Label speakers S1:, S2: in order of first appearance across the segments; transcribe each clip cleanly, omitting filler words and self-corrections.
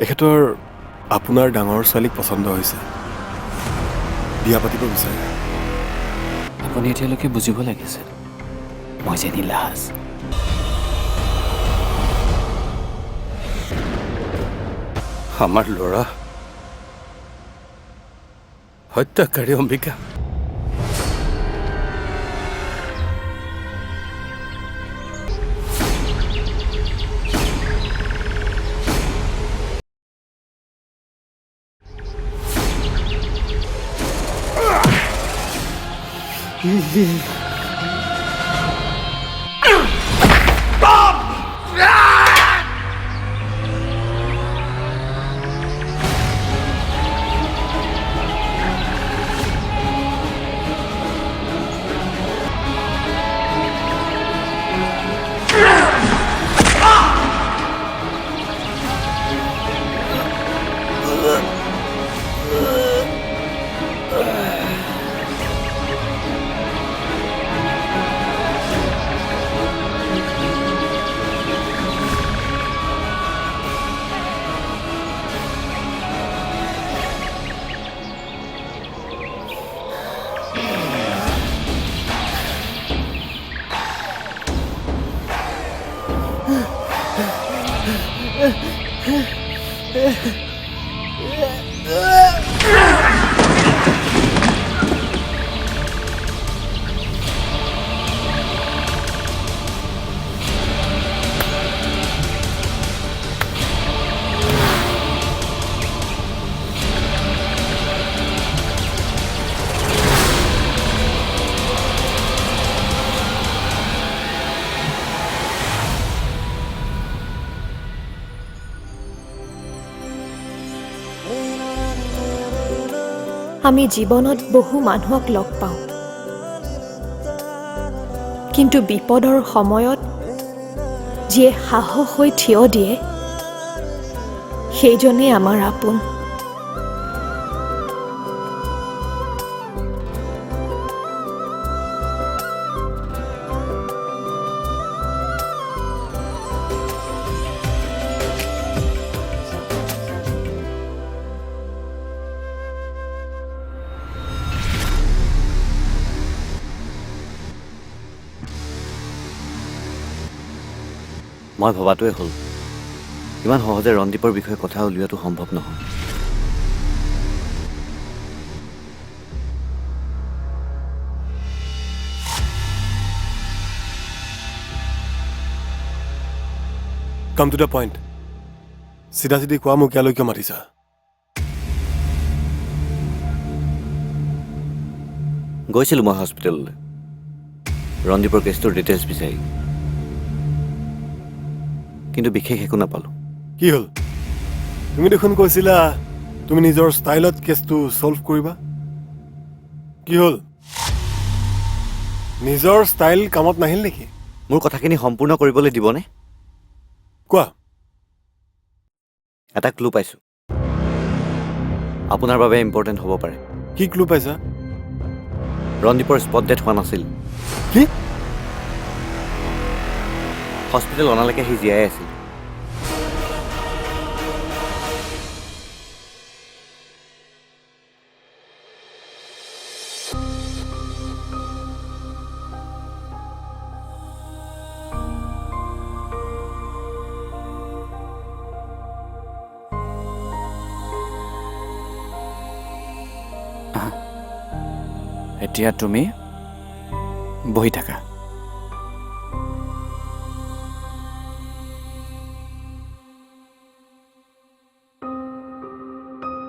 S1: এখেতৰ আপোনাৰ ডাঙৰ ছোৱালীক পচন্দ হৈছে, বিয়া পাতিব বিচাৰে।
S2: আপুনি এতিয়ালৈকে বুজিব লাগিছিল মই যে নীলাজ।
S3: আমাৰ ল'ৰা হত্যাকাৰী অম্বিকা।
S4: আমি জীৱনত বহু মানুহক লগ পাওঁ, কিন্তু বিপদৰ সময়ত যিয়ে সাহস হৈ থিয় দিয়ে সেইজনেই আমাৰ আপোন।
S2: মই ভবাটোৱে হ'ল ইমান সহজে ৰণদীপৰ বিষয়ে কথা উলিওৱাটো সম্ভৱ নহয়।
S1: Come to the point. চিধা চিধি কোৱা, মোক ইয়ালৈ কিয় মাতিছা?
S2: গৈছিলোঁ মই হস্পিটেললৈ ৰণদীপৰ কেছটোৰ ডিটেইলছ বিচাৰি, কিন্তু বিশেষ একো নাপালোঁ।
S1: কি হ'ল? তুমি দেখোন কৈছিলা তুমি নিজৰ ষ্টাইলত কেছটো ছল্ভ কৰিবা। কি হ'ল? নিজৰ ষ্টাইল কামত নাহিল নেকি?
S2: মোৰ কথাখিনি সম্পূৰ্ণ কৰিবলৈ দিবনে?
S1: কোৱা।
S2: এটা ক্লু পাইছোঁ, আপোনাৰ বাবে ইম্পৰ্টেণ্ট হ'ব পাৰে।
S1: কি ক্লু পাইছা?
S2: ৰণদীপৰ স্পট ডেথ হোৱা নাছিল।
S1: কি?
S2: হস্পিটেল অনালৈকে সি জীয়াই আছিল। এতিয়া তুমি বহি থাকা।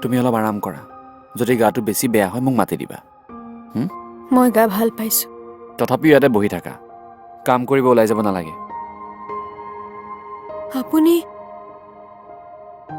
S2: তুমি অলপ আৰাম কৰা, যদি গাটো বেছি বেয়া হয় মোক মাতি দিবা।
S4: মই গা ভাল পাইছোঁ।
S2: তথাপিও ইয়াতে বহি থাকা, কাম কৰিব ওলাই যাব নালাগে।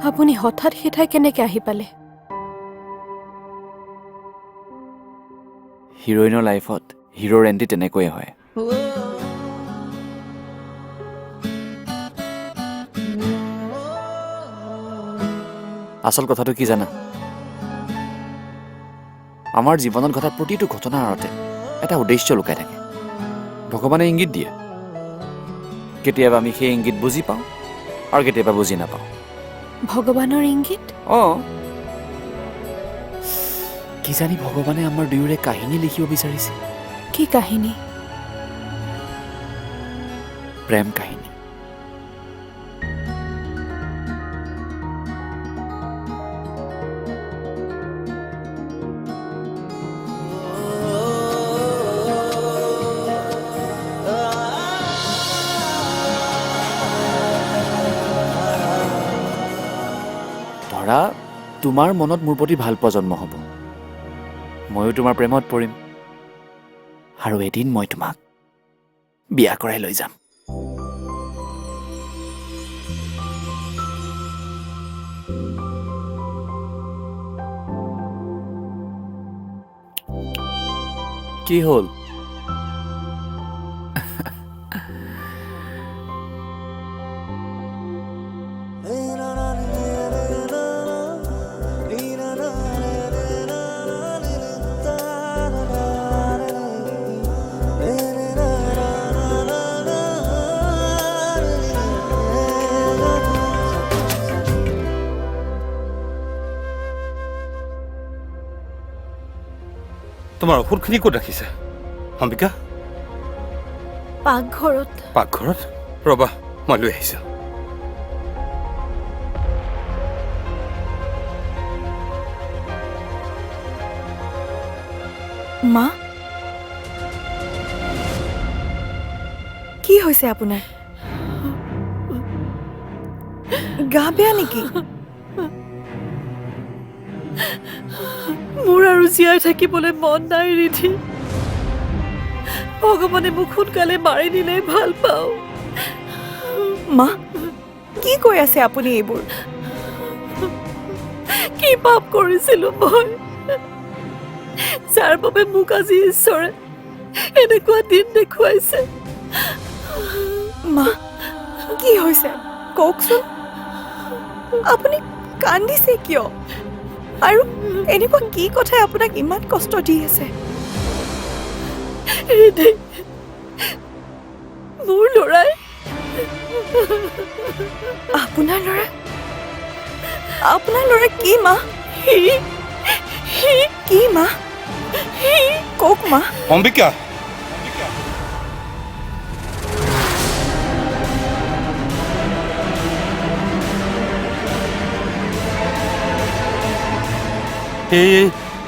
S4: আপুনি হঠাৎ সেই ঠাই কেনেকৈ আহি পালে?
S2: হিৰইনৰ লাইফত হিৰোৰ এণ্ট্ৰি তেনেকৈয়ে হয়। আচল কথাটো কি জানা? আমাৰ জীৱনত ঘটা প্ৰতিটো ঘটনাৰ আঁৰতে এটা উদ্দেশ্য লুকাই থাকে। ভগৱানে ইংগিত দিয়ে, কেতিয়াবা আমি সেই ইংগিত বুজি পাওঁ আৰু কেতিয়াবা বুজি নাপাওঁ।
S4: ভগৱানৰ ইংগিত?
S5: অঁ কিজানি ভগৱানে আমাৰ দুয়োৰে কাহিনী লিখিব বিচাৰিছে।
S4: কি কাহিনী?
S5: প্ৰেম কাহিনী। ধৰা তোমাৰ মনত মোৰ প্ৰতি ভাল পোৱা জন্ম হ'ব, ময়ো তোমাৰ প্ৰেমত পৰিম, আৰু এদিন মই তোমাক বিয়া কৰাই লৈ যাম। কি হ'ল?
S3: তোমাৰ ঔষধখিনি ক'ত ৰাখিছে অম্বিকা?
S4: পাকঘৰত।
S3: পাকঘৰত? ৰ'বা মই লৈ আহিছোঁ।
S6: মা, কি হৈছে আপোনাৰ? গা বেয়া নেকি?
S7: মোৰ আৰু জীয়াই থাকিবলৈ মন নাই ৰিধি। ভগৱানে মোক সোনকালে মাৰি নিলেই ভাল পাওঁ।
S6: মা, কি কৈ আছে আপুনি এইবোৰ?
S7: কি পাপ কৰিছিলো মই, যাৰ বাবে মোক আজি ঈশ্বৰে এনেকুৱা দিন দেখুৱাইছে।
S6: মা, কি হৈছে কওকচোন? আপুনি কান্দিছে কিয়? আৰু এনেকুৱা কি কথাই আপোনাক ইমান কষ্ট দি আছে?
S7: ৰিধি, মোৰ ল'ৰাই।
S6: আপোনাৰ ল'ৰা? আপোনাৰ ল'ৰা কি মা? কি মা? কওক মা।
S3: অম্বিকা,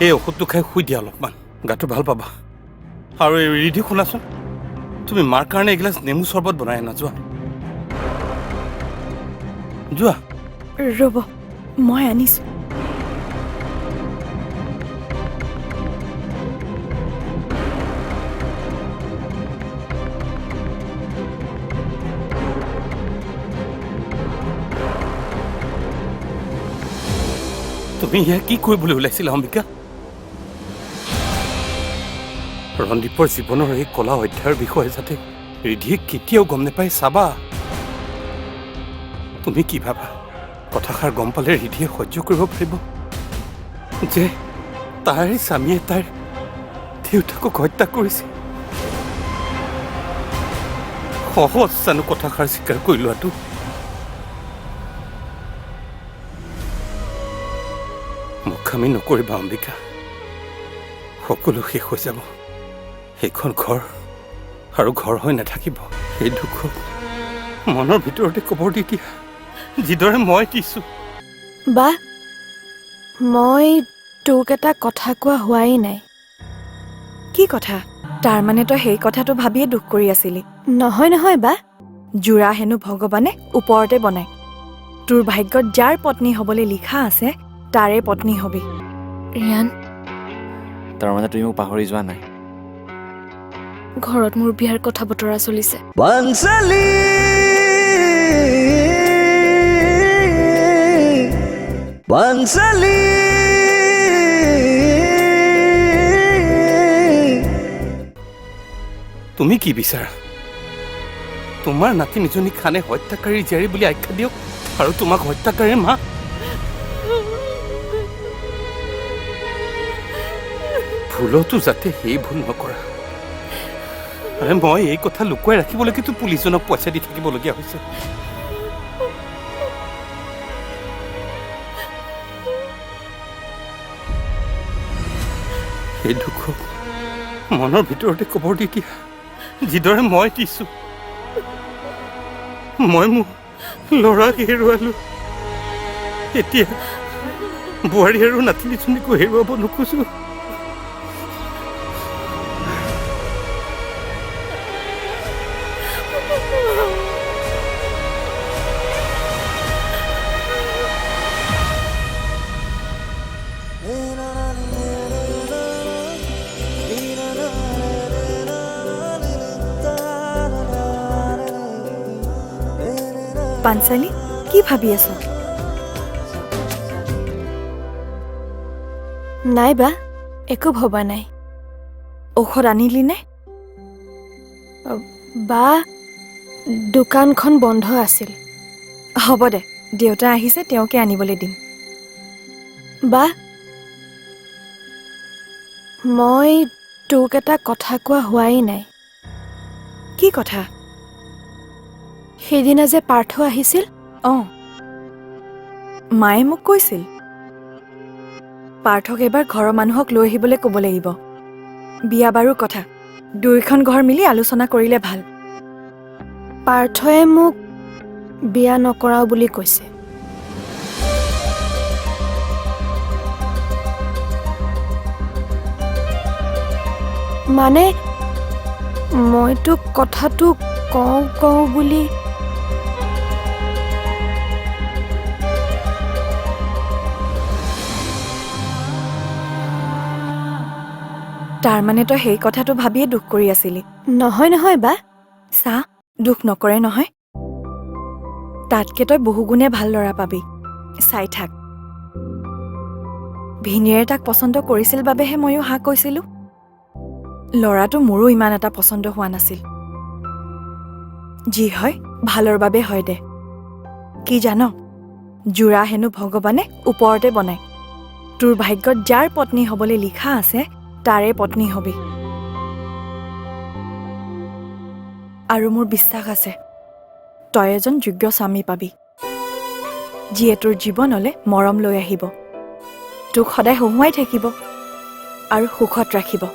S3: এই ঔষধটো খাই শুই দিয়া অলপমান, গাটো ভাল পাবা। আৰু এই ৰিধি শুনাচোন, তুমি মাৰ কাৰণে এগিলাচ নেমু চৰ্বত বনাই আনা, যোৱা যোৱা।
S6: ৰ'ব, মই আনিছোঁ।
S3: তুমি ইয়াৰ কি কৰিবলৈ ওলাইছিলা অম্বিকা? ৰন্দীপৰ জীৱনৰ এই কলা অধ্যায়ৰ বিষয়ে যাতে ৰিধিয়ে কেতিয়াও গম নাপায় চাবা। তুমি কি ভাবা কথাষাৰ গম পালে ৰিধিয়ে সহ্য কৰিব পাৰিব যে তাইৰ স্বামীয়ে তাইৰ দেউতাকক হত্যা কৰিছে? সহজ জানো কথাষাৰ স্বীকাৰ কৰি লোৱাটো? মুখামি নকৰিবা অম্বিকা, সকলো শেষ হৈ যাব। সেইখন ঘৰ আৰু ঘৰ হৈ নাথাকিব। সেই দুখক মনৰ ভিতৰতে কবৰ দি দিয়া, যিদৰে মই দিছো।
S4: বা, মই তোক এটা কথা কোৱা হোৱাই নাই।
S6: কি কথা? তাৰমানে তই সেই কথাটো ভাবিয়ে দুখ কৰি আছিলি?
S4: নহয় নহয় বা,
S6: জোৰা হেনো ভগৱানে ওপৰতে বনায়। তোৰ ভাগ্যত যাৰ পত্নী হ'বলৈ লিখা আছে তাৰে পত্নী হবি।
S4: ৰিয়ান,
S5: তাৰমানে তুমি মোক পাহৰি যোৱা নাই?
S4: ঘৰত মোৰ বিয়াৰ কথা বতৰা চলিছে।
S8: বংশালী বংশালী
S3: তুমি কি বিচাৰা? তোমাৰ নাতি নিজনী খানে হত্যাকাৰীৰ জীয়াৰী বুলি আখ্যা দিয়ক আৰু তোমাক হত্যাকাৰীৰ মা? ভুলতো যাতে সেই ভুল নকৰা। আৰে মই এই কথা লুকুৱাই ৰাখিবলৈকেতো পুলিচজনক পইচা দি থাকিবলগীয়া হৈছে। সেই দুখক মনৰ ভিতৰতে কবৰ দি দিয়া যিদৰে মই দিছোঁ। মই মোৰ ল'ৰাক হেৰুৱালো, এতিয়া বোৱাৰী আৰু নাতিনীজনীকো হেৰুৱাব নোখোজো।
S6: পাঞ্চালী, কি ভাবি আছ?
S4: নাই বা, একো ভবা নাই।
S6: ঔষধ আনিলি নে?
S4: বা, দোকানখন বন্ধ আছিল।
S6: হ'ব দে, দেউতা আহিছে, তেওঁকে আনিবলৈ দিম।
S4: বা, মই তোক এটা কথা কোৱা হোৱাই নাই।
S6: কি কথা?
S4: সেইদিনা যে পাৰ্থ আহিছিল,
S6: অঁ, মায়ে মোক কৈছিল পাৰ্থক এবাৰ ঘৰৰ মানুহক লৈ আহিবলৈ ক'ব লাগিব। বিয়া বাৰুৰ কথা, দুয়োখন ঘৰ মিলি আলোচনা কৰিলে ভাল।
S4: পাৰ্থই মোক বিয়া নকৰাও বুলি কৈছে। মানে মই তোক কথাটো কওঁ বুলি
S6: তাৰমানে তই সেই কথাটো ভাবিয়ে দুখ কৰি আছিলি?
S4: নহয় বা,
S6: চা, দুখ নকৰে নহয়। তাতকে তই বহুগুণে ভাল ল'ৰা পাবি, চাই থাক। ভিনীৰে তাক পচন্দ কৰিছিল বাবেহে ময়ো হা কৈছিলো। ল'ৰাটো মোৰো ইমান এটা পচন্দ হোৱা নাছিল। যি হয় ভালৰ বাবে হয় দে। কি জান, যোৰা হেনো ভগৱানে ওপৰতে বনায়। তোৰ ভাগ্যত যাৰ পত্নী হ'বলৈ লিখা আছে তাৰে পত্নী হবি। আৰু মোৰ বিশ্বাস আছে তই এজন যোগ্য স্বামী পাবি, যিয়ে তোৰ জীৱনলৈ মৰম লৈ আহিব, তোক সদায় হহুৱাই থাকিব আৰু সুখত ৰাখিব।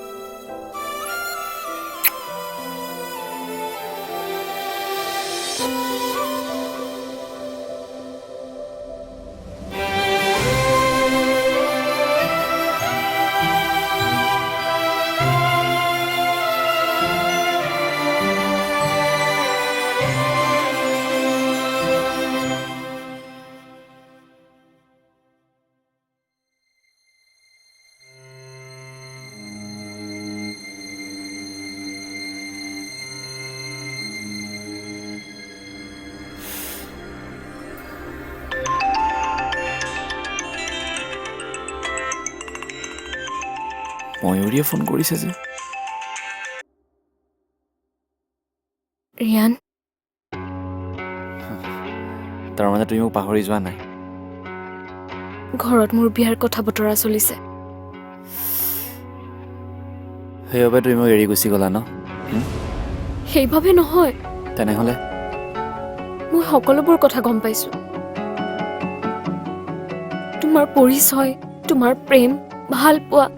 S5: ময়ূৰীয়ে ফোন কৰিছে যে।
S4: ৰিয়ান,
S5: তাৰমানে তুমি মোক পাহৰি যোৱা নাই?
S4: ঘৰত মোৰ বিয়াৰ কথা বতৰা চলিছে।
S5: সেইবাবে তুমি মোক এৰি গুচি গ'লা ন?
S4: সেইবাবে নহয়,
S5: তেনেহ'লে
S4: মই সকলোবোৰ কথা গম পাইছোঁ। তোমাৰ পৰিচয়, তোমাৰ প্ৰেম, ভাল পোৱা,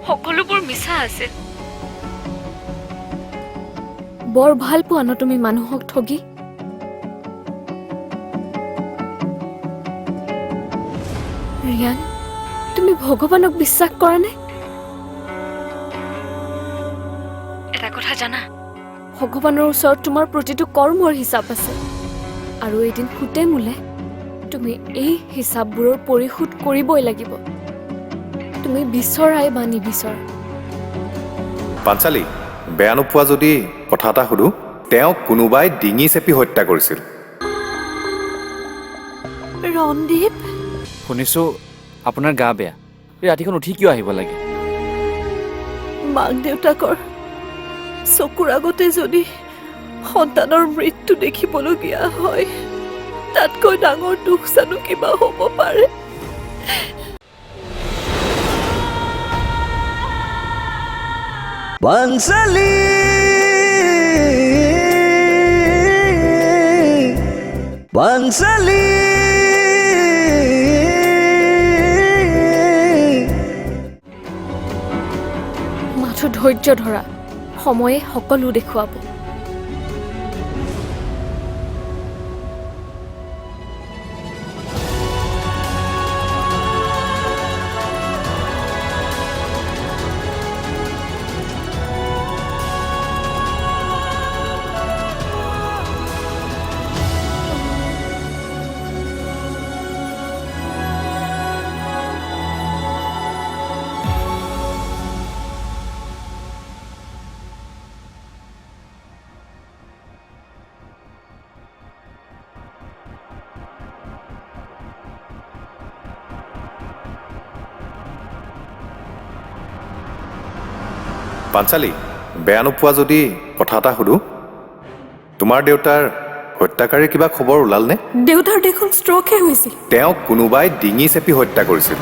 S4: সকলোবোৰ মিছা আছে। বৰ ভাল পোৱা ন তুমি মানুহক ঠগি? ৰিয়ান, তুমি ভগৱানক বিশ্বাস কৰা নে? এটা কথা জানা, ভগৱানৰ ওচৰত তোমাৰ প্ৰতিটো কৰ্মৰ হিচাপ আছে, আৰু এদিন সুতে মোলে তুমি এই হিচাপবোৰৰ পৰিশোধ কৰিবই লাগিব, তুমি বিচৰাই বা নিবিচৰা।
S8: পাঞ্চালী, বেয়া নোপোৱা যদি কথা এটা সুধো, তেওঁক কোনোবাই ডিঙি চেপি হত্যা কৰিছিল।
S6: ৰণদীপ,
S5: শুনিছোঁ আপোনাৰ গা বেয়া। এই ৰাতিখন উঠি কিয় আহিব লাগে?
S6: মাক দেউতাকৰ চকুৰ আগতে যদি সন্তানৰ মৃত্যু দেখিবলগীয়া হয়, তাতকৈ ডাঙৰ দুখ জানো কিবা হ'ব পাৰে?
S9: পাঞ্চালী, পাঞ্চালী,
S4: ধৈৰ্য ধৰা, সময়ে সকলো দেখুৱাব।
S8: পাঞ্চালী, বেয়া নোপোৱা যদি কথা এটা সুধো, তোমাৰ দেউতাৰ হত্যাকাৰীৰ কিবা খবৰ ওলালনে?
S7: দেউতাৰ দেখোন ষ্ট্ৰ'কহে হৈছিল।
S8: তেওঁক কোনোবাই ডিঙি চেপি হত্যা কৰিছিল।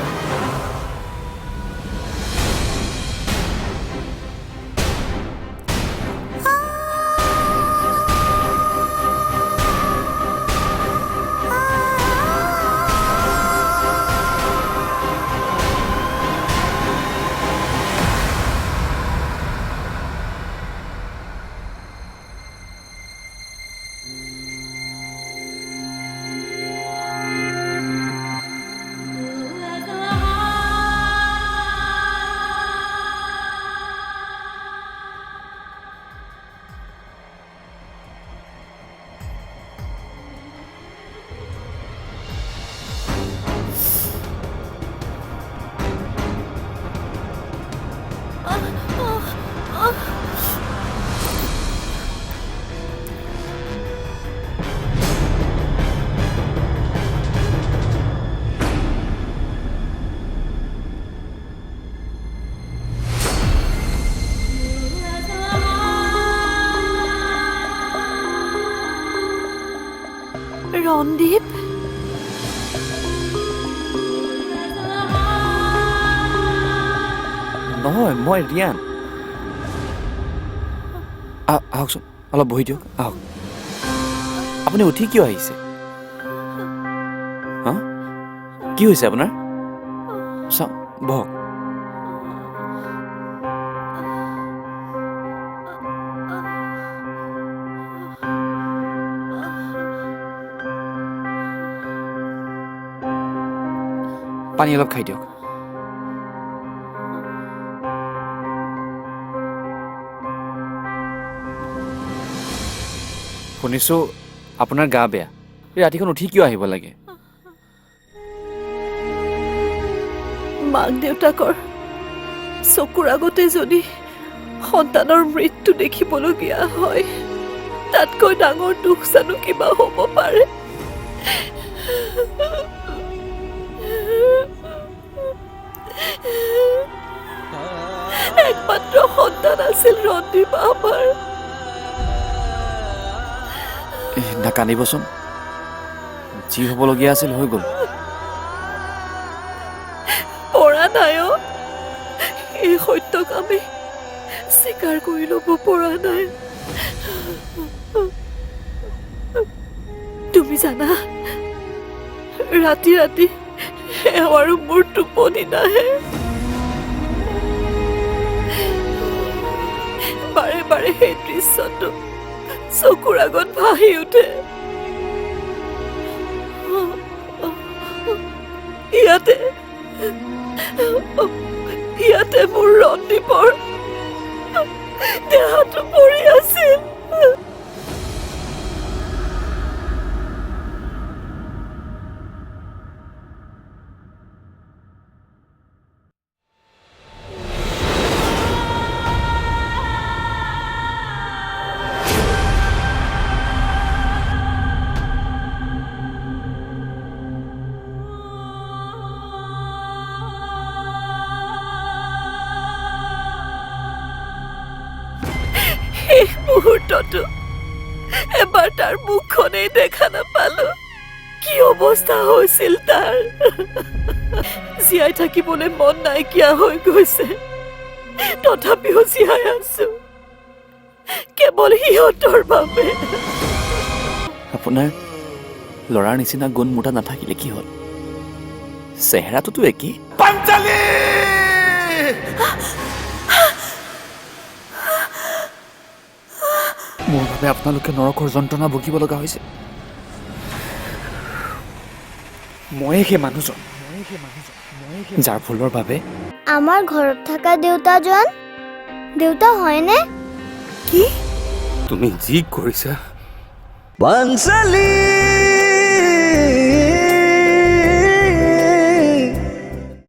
S7: ৰন্দীপ,
S5: নহয়, মই ৰিয়ান। আহকচোন, অলপ বহি দিয়ক, আহক। আপুনি উঠি কিয় আহিছে? হা, কি হৈছে আপোনাৰ? চাওক, বহক। পানী অলপ খাই দিয়ক। শুনিছোঁ আপোনাৰ গা বেয়া। ৰাতিখন উঠি কিয় আহিব লাগে?
S7: মাক দেউতাকৰ চকুৰ আগতে যদি সন্তানৰ মৃত্যু দেখিবলগীয়া হয়, তাতকৈ ডাঙৰ দুখ জানো কিবা হ'ব পাৰে? একমাত্ৰ সন্তান আছিল ৰন্দীপ আমাৰ।
S5: নাকান্দিবচোন, যি হ'বলগীয়া আছিল হৈ গ'ল।
S7: পৰা নাই, এই সত্যক আমি স্বীকাৰ কৰি ল'ব পৰা নাই। তুমি জানা, ৰাতি ৰাতি এওঁ আৰু মোৰ টোপনি নাহে। বাৰে বাৰে সেই দৃশ্যটো চকুৰ আগত ভাহি উঠে। ইয়াতে মোৰ ৰন্দীপৰ দেহাটো পৰি আছিল। শেষ মুহূৰ্তটো এবাৰ তাৰ মুখখনেই দেখা নাপালো। কি অৱস্থা হৈছিল তাৰ! জীয়াই থাকিবলৈ মন নাইকিয়া হৈ গৈছে, তথাপিও জীয়াই আছো কেৱল সিহঁতৰ বাবে।
S5: আপোনাৰ ল'ৰাৰ নিচিনা গুণ মোৰ তাত নাথাকিলে কি হ'ল? চেহেৰাটোতো একেই।
S1: পাঞ্চালী!
S5: মোৰ বাবে আপোনালোকে নৰকৰ যন্ত্ৰণা ভুগিব লগা হৈছে। ময়ে সেই মানুহজন যাৰ ভুলৰ বাবে
S9: আমাৰ ঘৰত থকা দেউতাজন দেউতা হয়নে?
S6: কি?
S3: তুমি যি কৰিছা
S2: বাঞ্চালী